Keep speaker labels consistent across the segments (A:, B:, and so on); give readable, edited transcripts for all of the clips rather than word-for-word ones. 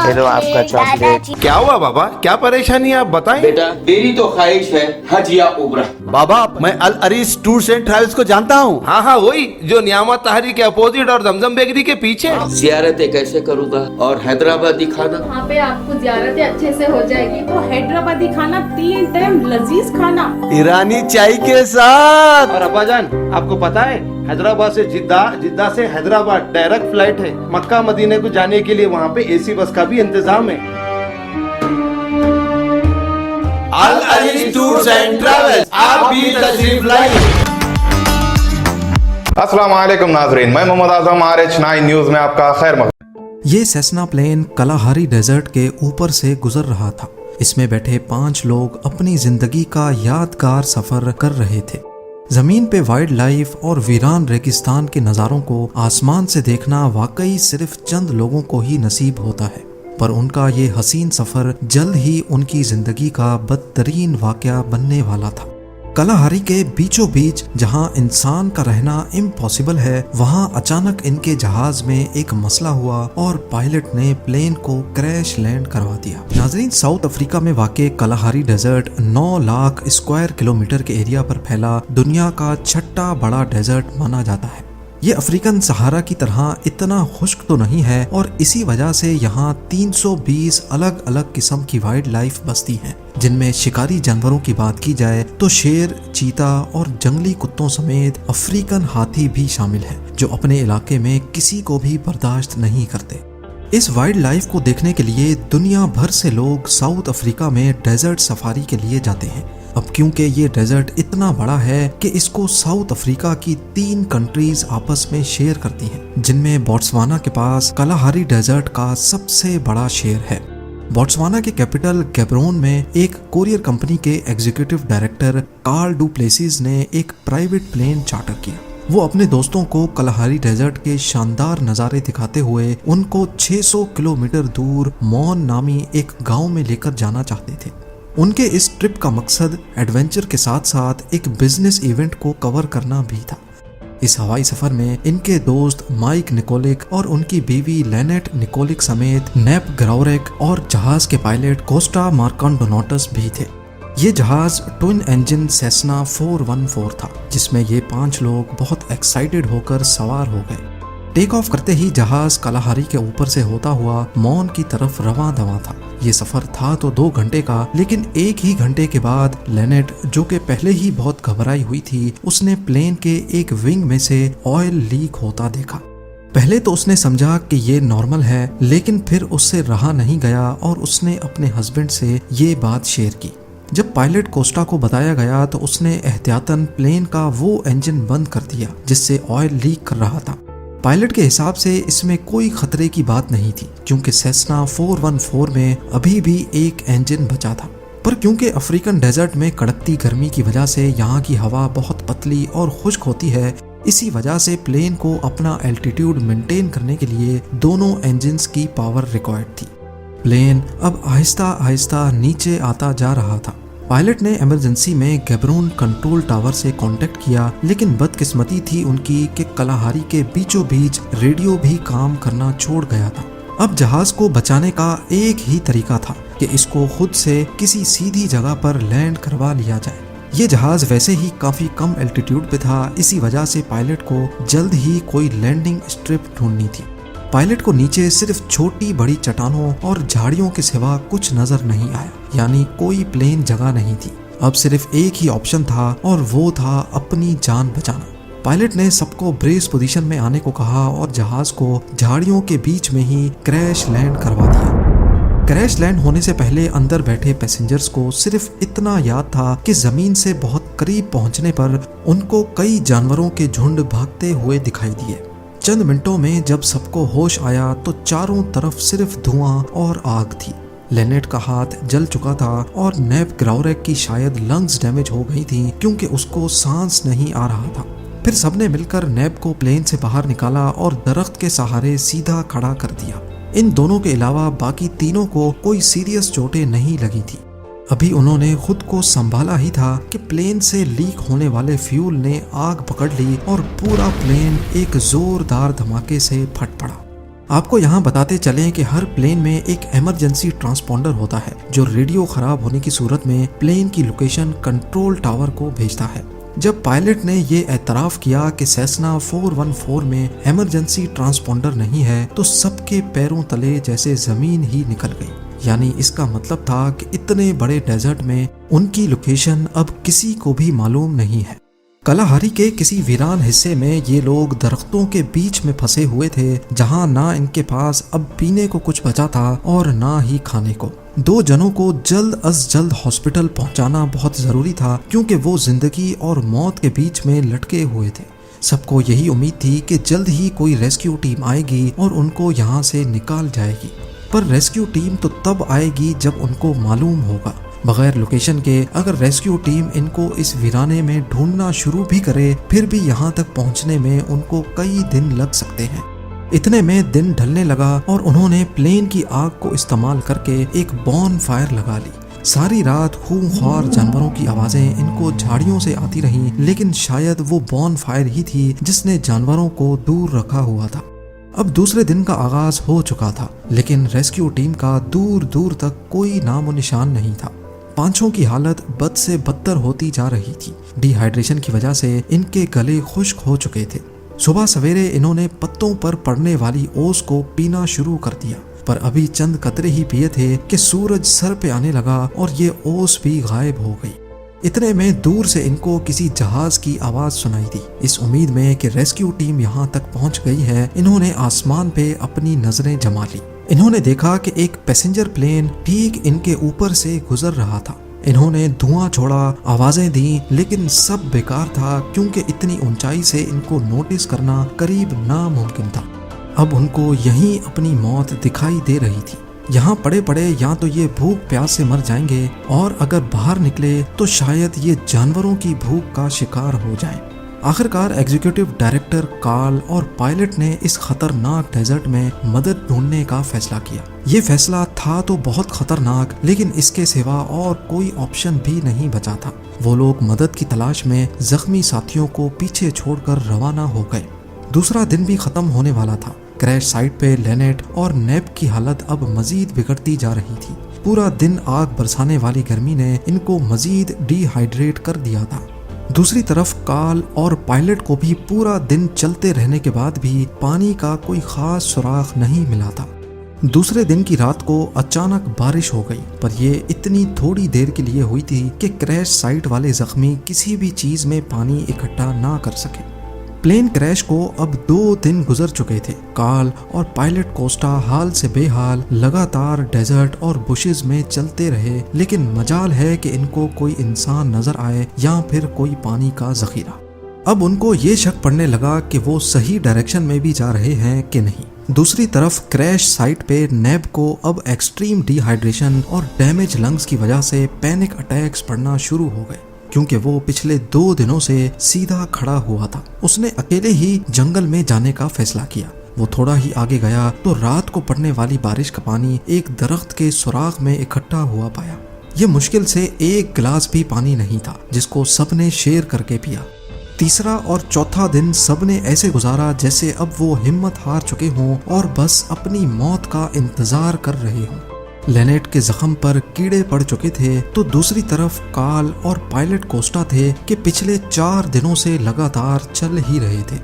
A: ये लो आपका चॉकलेट।
B: क्या हुआ बाबा, क्या परेशानी है आप बताएं।
C: बेटा मेरी तो ख्वाहिश है हज या उम्रा।
D: बाबा मैं अल अरीस टूर्स एंड ट्रैवल्स को जानता हूँ।
B: हाँ हाँ वही जो नियामत तहरी के अपोजिट और जमजम बेकरी के पीछे।
C: जियारतें कैसे करूँगा और हैदराबादी खाना?
E: वहाँ पे आपको जियारतें अच्छे से हो जाएगी।
F: तो हैदराबादी खाना 3 टाइम लजीज खाना
D: ईरानी चाय के साथ।
B: और अब्बाजान आपको पता है हैदराबाद से जिद्दा, जिद्दा से हैदराबाद डायरेक्ट फ्लाइट है। मक्का मदीने को जाने के लिए वहाँ पे एसी बस का भी इंतजाम है।
D: अल अरीस टूर्स एंड ट्रैवल्स, आप भी तशरीफ लाइए।
G: अस्सलाम वालेकुम नाजरीन, मैं मोहम्मद आजम RH9 न्यूज में आपका खैर मकदम।
H: ये सेस्ना प्लेन कलाहारी डेजर्ट के ऊपर से गुजर रहा था। इसमें बैठे 5 लोग अपनी जिंदगी का यादगार सफर कर रहे थे। जमीन पे वाइल्ड लाइफ और वीरान रेगिस्तान के नज़ारों को आसमान से देखना वाकई सिर्फ चंद लोगों को ही नसीब होता है, पर उनका ये हसीन सफर जल्द ही उनकी जिंदगी का बदतरीन वाकया बनने वाला था। कलाहारी के बीचों बीच जहां इंसान का रहना इम्पॉसिबल है, वहां अचानक इनके जहाज में एक मसला हुआ और पायलट ने प्लेन को क्रैश लैंड करवा दिया। नाजरीन, साउथ अफ्रीका में वाक़ Kalahari desert 9 lakh square kilometre के एरिया पर फैला दुनिया का 6ठा बड़ा डेजर्ट माना जाता है। ये अफ्रीकन सहारा की तरह इतना खुश्क तो नहीं है और इसी वजह से यहाँ 320 अलग अलग किस्म की वाइल्ड लाइफ बसती हैं, जिनमें शिकारी जानवरों की बात की जाए तो शेर, चीता और जंगली कुत्तों समेत अफ्रीकन हाथी भी शामिल हैं, जो अपने इलाके में किसी को भी बर्दाश्त नहीं करते। इस वाइल्ड लाइफ को देखने के लिए दुनिया भर से लोग साउथ अफ्रीका में डेजर्ट सफारी के लिए जाते हैं। अब क्योंकि ये डेजर्ट इतना बड़ा है कि इसको साउथ अफ्रीका की 3 कंट्रीज आपस में शेयर करती हैं, जिनमें बोट्सवाना के पास कलाहारी डेजर्ट का सबसे बड़ा शेयर है। बोट्सवाना के कैपिटल गैब्रोन में एक कोरियर कंपनी के executive director Karl du Plessis ने एक प्राइवेट प्लेन चार्टर किया। वो अपने दोस्तों को कलाहारी डेजर्ट के शानदार नज़ारे दिखाते हुए उनको 600 किलोमीटर दूर मॉन नामी एक गांव में लेकर जाना चाहते थे। उनके इस ट्रिप का मकसद एडवेंचर के साथ साथ एक बिजनेस इवेंट को कवर करना भी था। इस हवाई सफर में इनके दोस्त माइक निकोलिक और उनकी बीवी लेनेट निकोलिक समेत नेप ग्राउरेक और जहाज के पायलट कोस्टा मार्कांडोनाटस भी थे। ये जहाज ट्विन इंजन सेस्ना 414 था, जिसमें ये 5 लोग बहुत एक्साइटेड होकर सवार हो गए। टेक ऑफ करते ही जहाज कलाहारी के ऊपर से होता हुआ मॉन की तरफ रवां दवा था। ये सफर था तो 2 घंटे का, लेकिन 1 ही घंटे के बाद लेनेट, जो कि पहले ही बहुत घबराई हुई थी, उसने प्लेन के एक विंग में से ऑयल लीक होता देखा। पहले तो उसने समझा कि ये नॉर्मल है, लेकिन फिर उससे रहा नहीं गया और उसने अपने हस्बैंड से ये बात शेयर की। जब पायलट कोस्टा को बताया गया तो उसने एहतियातन प्लेन का वो इंजन बंद कर दिया जिससे ऑयल लीक कर रहा था। पायलट के हिसाब से इसमें कोई खतरे की बात नहीं थी, क्योंकि सेस्ना 414 में अभी भी एक इंजन बचा था। पर क्योंकि अफ्रीकन डेजर्ट में कड़कती गर्मी की वजह से यहाँ की हवा बहुत पतली और खुश्क होती है, इसी वजह से प्लेन को अपना एल्टीट्यूड मेंटेन करने के लिए दोनों इंजन्स की पावर रिक्वायर्ड थी। प्लेन अब आहिस्ता आहिस्ता नीचे आता जा रहा था। पायलट ने इमरजेंसी में गैब्रोन कंट्रोल टावर से कांटेक्ट किया, लेकिन बदकिस्मती थी उनकी कि कलाहारी के बीचों बीच रेडियो भी काम करना छोड़ गया था। अब जहाज को बचाने का एक ही तरीका था कि इसको खुद से किसी सीधी जगह पर लैंड करवा लिया जाए। ये जहाज वैसे ही काफी कम एल्टीट्यूड पे था, इसी वजह से पायलट को जल्द ही कोई लैंडिंग स्ट्रिप ढूंढनी थी। पायलट को नीचे सिर्फ छोटी बड़ी चट्टानों और झाड़ियों के सिवा कुछ नजर नहीं आया, यानी कोई प्लेन जगह नहीं थी। अब सिर्फ एक ही ऑप्शन था और वो था अपनी जान बचाना। पायलट ने सबको ब्रेस पोजीशन में आने को कहा और जहाज को झाड़ियों के बीच में ही क्रैश लैंड करवा दिया। क्रैश लैंड होने से पहले अंदर बैठे पैसेंजर्स को सिर्फ इतना याद था कि जमीन से बहुत करीब पहुंचने पर उनको कई जानवरों के झुंड भागते हुए दिखाई दिए। चंद मिनटों में जब सबको होश आया तो चारों तरफ सिर्फ धुआं और आग थी। लेनेट का हाथ जल चुका था और नेप ग्राउरेक की शायद लंग्स डैमेज हो गई थी, क्योंकि उसको सांस नहीं आ रहा था। फिर सबने मिलकर नेप को प्लेन से बाहर निकाला और दरख्त के सहारे सीधा खड़ा कर दिया। इन दोनों के अलावा बाकी तीनों को कोई सीरियस चोटें नहीं लगी थी। अभी उन्होंने खुद को संभाला ही था कि प्लेन से लीक होने वाले फ्यूल ने आग पकड़ ली और पूरा प्लेन एक जोरदार धमाके से फट पड़ा। आपको यहाँ बताते चलें कि हर प्लेन में एक इमरजेंसी ट्रांसपोंडर होता है जो रेडियो खराब होने की सूरत में प्लेन की लोकेशन कंट्रोल टावर को भेजता है। जब पायलट ने ये एतराफ़ किया कि सेसना 414 में इमरजेंसी ट्रांसपोंडर नहीं है तो सबके पैरों तले जैसे जमीन ही निकल गई। यानी इसका मतलब था कि इतने बड़े डेजर्ट में उनकी लोकेशन अब किसी को भी मालूम नहीं है। कलाहारी के किसी वीरान हिस्से में ये लोग दरख्तों के बीच में फंसे हुए थे, जहां ना इनके पास अब पीने को कुछ बचा था और ना ही खाने को। 2 जनों को जल्द अज जल्द हॉस्पिटल पहुंचाना बहुत जरूरी था क्योंकि वो जिंदगी और मौत के बीच में लटके हुए थे। सबको यही उम्मीद थी कि जल्द ही कोई रेस्क्यू टीम आएगी और उनको यहाँ से निकाल जाएगी, पर रेस्क्यू टीम तो तब आएगी जब उनको मालूम होगा। बगैर लोकेशन के अगर रेस्क्यू टीम इनको इस वीराने में ढूंढना शुरू भी करे, फिर भी यहाँ तक पहुँचने में उनको कई दिन लग सकते हैं। इतने में दिन ढलने लगा और उन्होंने प्लेन की आग को इस्तेमाल करके एक बॉन फायर लगा ली। सारी रात खूंखार जानवरों की आवाजें इनको झाड़ियों से आती रहीं, लेकिन शायद वो बॉन फायर ही थी जिसने जानवरों को दूर रखा हुआ था। अब दूसरे दिन का आगाज हो चुका था, लेकिन रेस्क्यू टीम का दूर दूर तक कोई नामो निशान नहीं था। पांचों की हालत बद से बदतर होती जा रही थी। डिहाइड्रेशन की वजह से इनके गले खुश्क हो चुके थे। सुबह सवेरे इन्होंने पत्तों पर पड़ने वाली ओस को पीना शुरू कर दिया, पर अभी चंद कतरे ही पिए थे कि सूरज सर पे आने लगा और ये ओस भी गायब हो गई। इतने में दूर से इनको किसी जहाज की आवाज सुनाई दी। इस उम्मीद में कि रेस्क्यू टीम यहाँ तक पहुँच गई है, इन्होंने आसमान पे अपनी नजरें जमा ली। इन्होंने देखा कि एक पैसेंजर प्लेन ठीक इनके ऊपर से गुजर रहा था। इन्होंने धुआं छोड़ा, आवाजें दी, लेकिन सब बेकार था क्योंकि इतनी ऊंचाई से इनको नोटिस करना करीब नामुमकिन था। अब उनको यहीं अपनी मौत दिखाई दे रही थी। यहाँ पड़े पड़े या तो ये भूख प्यास से मर जाएंगे और अगर बाहर निकले तो शायद ये जानवरों की भूख का शिकार हो जाएं। आखिरकार एग्जीक्यूटिव डायरेक्टर कार्ल और पायलट ने इस खतरनाक डेजर्ट में मदद ढूंढने का फैसला किया। ये फैसला था तो बहुत खतरनाक, लेकिन इसके सिवा और कोई ऑप्शन भी नहीं बचा था। वो लोग मदद की तलाश में जख्मी साथियों को पीछे छोड़कर रवाना हो गए। दूसरा दिन भी खत्म होने वाला था। क्रैश साइट पे लेनेट और नेब की हालत अब मजीद बिगड़ती जा रही थी। पूरा दिन आग बरसाने वाली गर्मी ने इनको मजीद डिहाइड्रेट कर दिया था। दूसरी तरफ कार्ल और पायलट को भी पूरा दिन चलते रहने के बाद भी पानी का कोई खास सुराग नहीं मिला था। दूसरे दिन की रात को अचानक बारिश हो गई, पर यह इतनी थोड़ी देर के लिए हुई थी कि क्रैश साइट वाले जख्मी किसी भी चीज में पानी इकट्ठा ना कर सके। प्लेन क्रैश को अब 2 दिन गुजर चुके थे। कार्ल और पायलट कोस्टा हाल से बेहाल लगातार डेजर्ट और बुशेस में चलते रहे, लेकिन मजाल है कि इनको कोई इंसान नजर आए या फिर कोई पानी का जखीरा। अब उनको ये शक पड़ने लगा कि वो सही डायरेक्शन में भी जा रहे हैं कि नहीं। दूसरी तरफ क्रैश साइट पे नेब को अब एक्सट्रीम डिहाइड्रेशन और डैमेज लंग्स की वजह से पैनिक अटैक्स पड़ना शुरू हो गए, क्योंकि वो पिछले 2 दिनों से सीधा खड़ा हुआ था। उसने अकेले ही जंगल में जाने का फैसला किया। वो थोड़ा ही आगे गया तो रात को पड़ने वाली बारिश का पानी एक दरख्त के सुराख में इकट्ठा हुआ पाया। ये मुश्किल से 1 गिलास भी पानी नहीं था, जिसको सबने शेयर करके पिया। तीसरा और चौथा दिन सबने ऐसे गुजारा जैसे अब वो हिम्मत हार चुके हों और बस अपनी मौत का इंतजार कर रहे हों। लेनेट के जख्म पर कीड़े पड़ चुके थे, तो दूसरी तरफ कार्ल और पायलट कोस्टा थे कि पिछले 4 दिनों से लगातार चल ही रहे थे।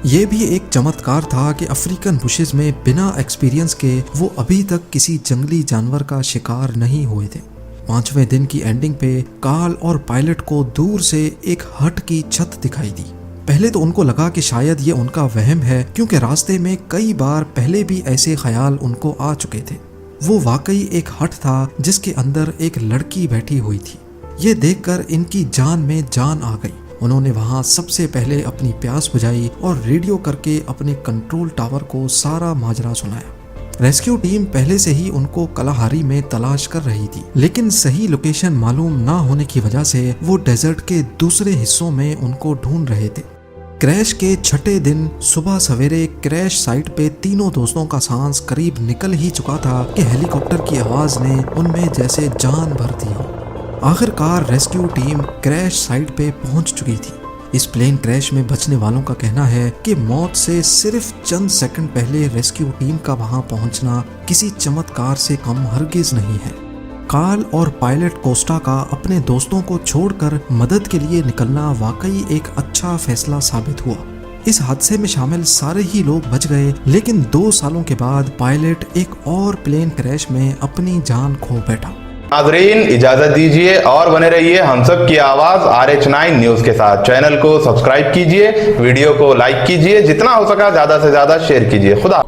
H: ये भी एक चमत्कार था कि अफ्रीकन बुशेस में बिना एक्सपीरियंस के वो अभी तक किसी जंगली जानवर का शिकार नहीं हुए थे। 5वें दिन की एंडिंग पे कार्ल और पायलट को दूर से एक हट की छत दिखाई दी। पहले तो उनको लगा कि शायद ये उनका वहम है, क्योंकि रास्ते में कई बार पहले भी ऐसे ख्याल उनको आ चुके थे। वो वाकई एक हट था जिसके अंदर एक लड़की बैठी हुई थी। ये देखकर इनकी जान में जान आ गई। उन्होंने वहां सबसे पहले अपनी प्यास बुझाई और रेडियो करके अपने कंट्रोल टावर को सारा माजरा सुनाया। रेस्क्यू टीम पहले से ही उनको कलाहारी में तलाश कर रही थी, लेकिन सही लोकेशन मालूम ना होने की वजह से वो डेजर्ट के दूसरे हिस्सों में उनको ढूंढ रहे थे। क्रैश के 6ठे दिन सुबह सवेरे क्रैश साइट पे तीनों दोस्तों का सांस करीब निकल ही चुका था कि हेलीकॉप्टर की आवाज ने उनमें जैसे जान भर दी हो। आखिरकार रेस्क्यू टीम क्रैश साइट पे पहुंच चुकी थी। इस प्लेन क्रैश में बचने वालों का कहना है कि मौत से सिर्फ चंद सेकंड पहले रेस्क्यू टीम का वहां पहुंचना किसी चमत्कार से कम हरगिज नहीं है। कार्ल और पायलट कोस्टा का अपने दोस्तों को छोड़कर मदद के लिए निकलना वाकई एक अच्छा फैसला साबित हुआ। इस हादसे में शामिल सारे ही लोग बच गए, लेकिन 2 सालों के बाद पायलट एक और प्लेन क्रैश में अपनी जान खो बैठा।
G: नाजरीन इजाजत दीजिए और बने रहिए हम सब की आवाज RH9 न्यूज के साथ। चैनल को सब्सक्राइब कीजिए, वीडियो को लाइक कीजिए, जितना हो सका ज्यादा से ज्यादा शेयर कीजिए। खुदा